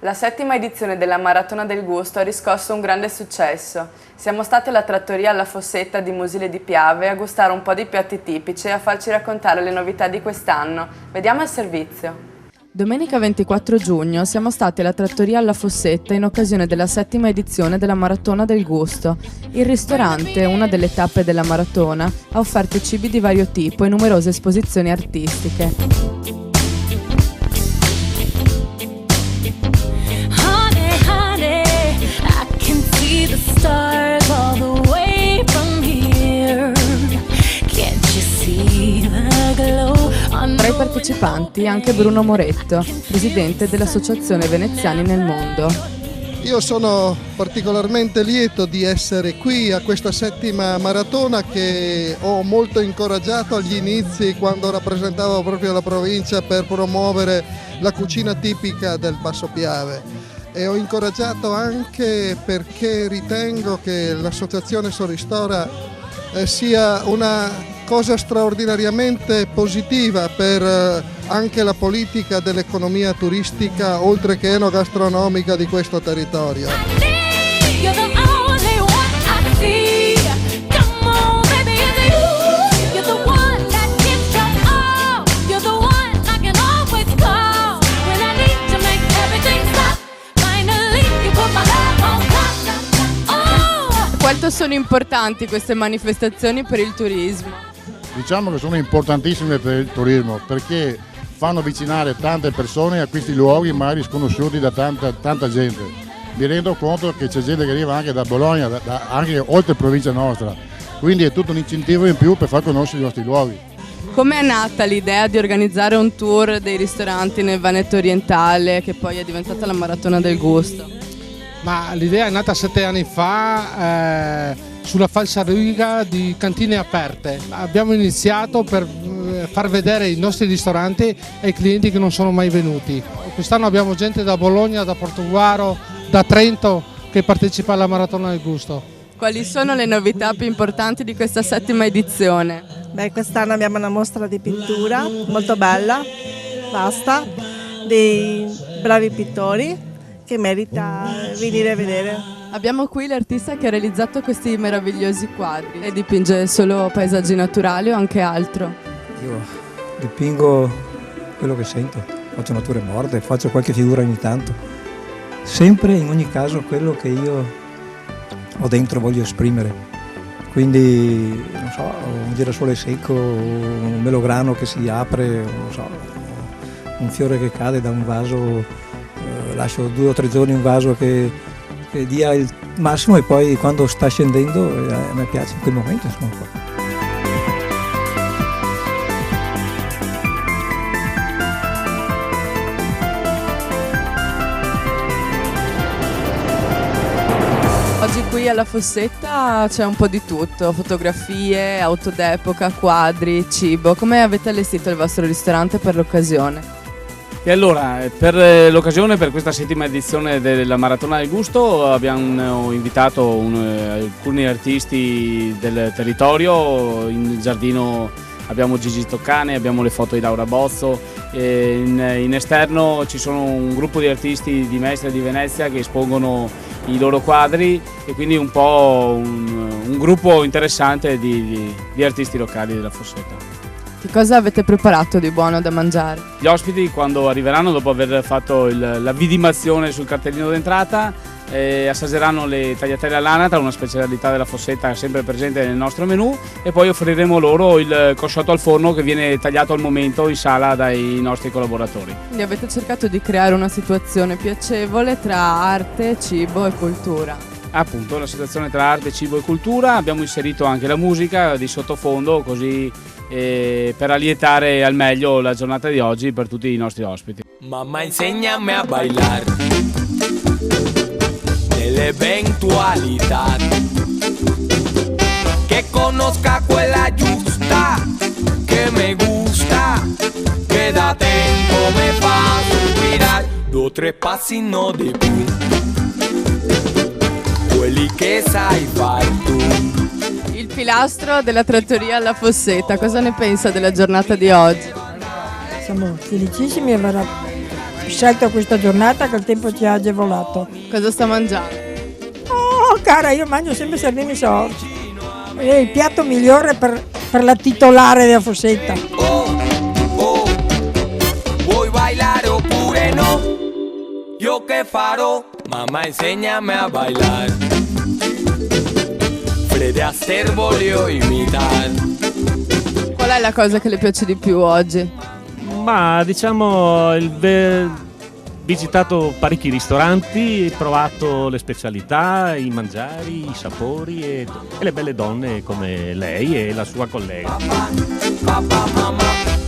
La 7ª edizione della Maratona del Gusto ha riscosso un grande successo. Siamo stati alla trattoria alla Fossetta di Musile di Piave a gustare un po' di piatti tipici e a farci raccontare le novità di quest'anno. Vediamo il servizio. Domenica 24 giugno siamo stati alla trattoria alla Fossetta in occasione della 7ª edizione della Maratona del Gusto. Il ristorante, una delle tappe della maratona, ha offerto cibi di vario tipo e numerose esposizioni artistiche. Tra i partecipanti anche Bruno Moretto, presidente dell'Associazione Veneziani nel Mondo. Io sono particolarmente lieto di essere qui a questa 7ª maratona che ho molto incoraggiato agli inizi quando rappresentavo proprio la provincia per promuovere la cucina tipica del Basso Piave. E ho incoraggiato anche perché ritengo che l'associazione Soristora sia una cosa straordinariamente positiva per anche la politica dell'economia turistica oltre che enogastronomica di questo territorio. Quanto sono importanti queste manifestazioni per il turismo? Diciamo che sono importantissime per il turismo perché fanno avvicinare tante persone a questi luoghi magari sconosciuti da tanta gente. Mi rendo conto che c'è gente che arriva anche da Bologna, anche oltre provincia nostra, quindi è tutto un incentivo in più per far conoscere i nostri luoghi. Come è nata l'idea di organizzare un tour dei ristoranti nel Veneto orientale che poi è diventata la Maratona del Gusto? Ma l'idea è nata 7 anni fa sulla falsariga di cantine aperte. Abbiamo iniziato per far vedere i nostri ristoranti ai clienti che non sono mai venuti. Quest'anno abbiamo gente da Bologna, da Portogallo, da Trento che partecipa alla Maratona del Gusto. Quali sono le novità più importanti di questa 7ª edizione? Quest'anno abbiamo una mostra di pittura molto bella, vasta, dei bravi pittori che merita venire a vedere. Abbiamo qui l'artista che ha realizzato questi meravigliosi quadri e dipinge solo paesaggi naturali o anche altro? Io dipingo quello che sento, faccio nature morte, faccio qualche figura ogni tanto, sempre in ogni caso quello che io ho dentro voglio esprimere, quindi non so, un girasole secco, un melograno che si apre, non so, un fiore che cade da un vaso, lascio 2 o 3 giorni un vaso che dia il massimo e poi quando sta scendendo a me piace in quel momento insomma. Oggi qui alla Fossetta c'è un po' di tutto, fotografie, auto d'epoca, quadri, cibo. Come avete allestito il vostro ristorante per l'occasione? E allora, per l'occasione, per questa 7ª edizione della Maratona del Gusto, abbiamo invitato alcuni artisti del territorio. In giardino abbiamo Gigi Toccane, abbiamo le foto di Laura Bozzo, in esterno ci sono un gruppo di artisti di Mestre e di Venezia che espongono i loro quadri e quindi un po' un gruppo interessante di artisti locali della Fossetta. Che cosa avete preparato di buono da mangiare? Gli ospiti quando arriveranno dopo aver fatto la vidimazione sul cartellino d'entrata assaggeranno le tagliatelle all'anatra, una specialità della Fossetta sempre presente nel nostro menù, e poi offriremo loro il cosciotto al forno che viene tagliato al momento in sala dai nostri collaboratori. Quindi avete cercato di creare una situazione piacevole tra arte, cibo e cultura. Appunto, la situazione tra arte, cibo e cultura. Abbiamo inserito anche la musica di sottofondo così per allietare al meglio la giornata di oggi per tutti i nostri ospiti. Mamma insegnami a bailar nell'eventualità che conosca quella giusta che me gusta, che da tempo me fa sospirar 2 o 3 passi no di più, quelli che sai far tu. Il pilastro della trattoria alla Fossetta, cosa ne pensa della giornata di oggi? Siamo felicissimi e scelto questa giornata che il tempo ci ha agevolato. Cosa sta mangiando? Oh cara, io mangio sempre sardine sorci. È il piatto migliore per la titolare della Fossetta. Vuoi bailar oppure no? Io che farò? Mamma insegnami a bailar. Fred Astaire voglio imitar. Qual è la cosa che le piace di più oggi? Ma diciamo visitato parecchi ristoranti, provato le specialità, i mangiari, i sapori e le belle donne come lei e la sua collega. Papà, mamma.